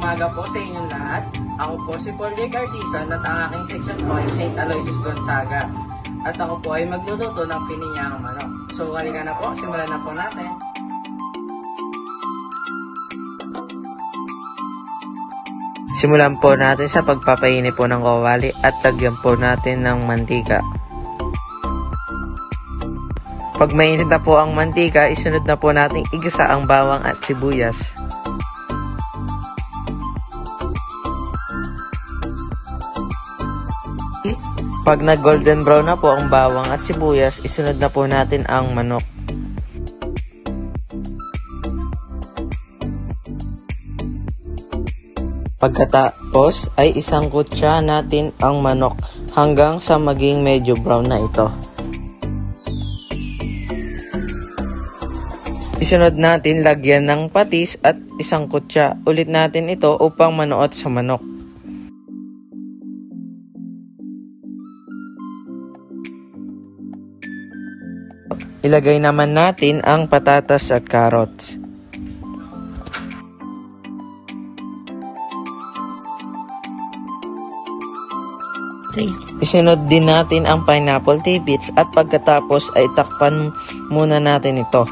umaga po sa inyong lahat. Ako po si Paul J. Cartizan at ang aking section po ay St. Aloysius Gonzaga. At ako po ay magluluto ng pininyang manok. So halika na po, simulan na po natin. Simulan po natin sa pagpapainit po ng kawali at tagyan po natin ng mantika. Pag mainit na po ang mantika, isunod na po natin igisa ang bawang at sibuyas. Pag nag golden brown na po ang bawang at sibuyas, isunod na po natin ang manok. Pagkatapos ay isangkot siya natin ang manok hanggang sa maging medyo brown na ito. Isunod natin lagyan ng patis at isangkot siya. Ulit natin ito upang manuot sa manok. Ilagay naman natin ang patatas at carrots. Isunod din natin ang pineapple tidbits at pagkatapos ay takpan muna natin ito.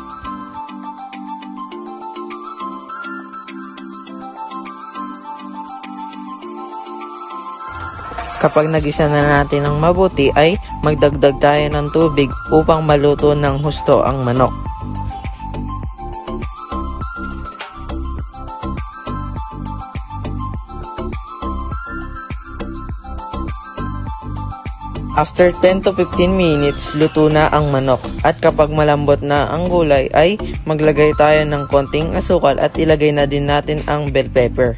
Kapag nagisa na natin ng mabuti ay magdagdag tayo ng tubig upang maluto ng husto ang manok. After 10 to 15 minutes, luto na ang manok. At kapag malambot na ang gulay ay maglagay tayo ng konting asukal at ilagay na din natin ang bell pepper.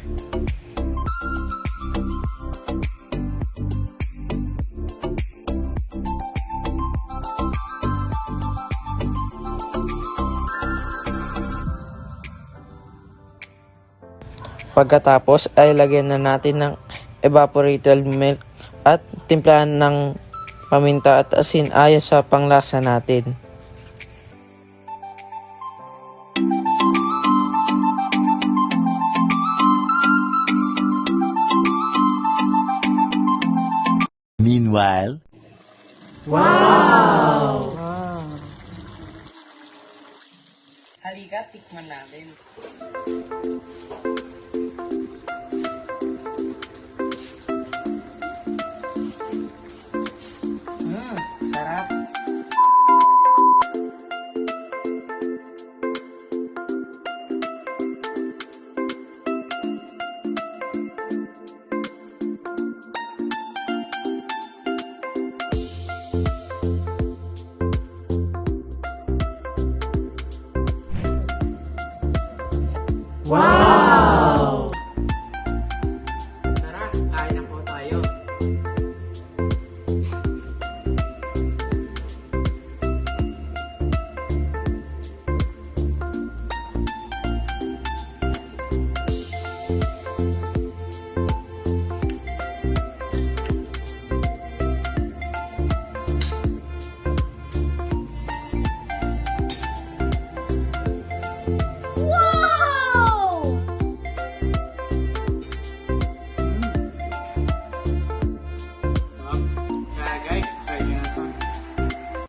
Pagkatapos ay lagyan na natin ng evaporated milk at timplahan ng paminta at asin ayon sa panglasa natin. Meanwhile, Halika, tikman natin. Sarap. Wow!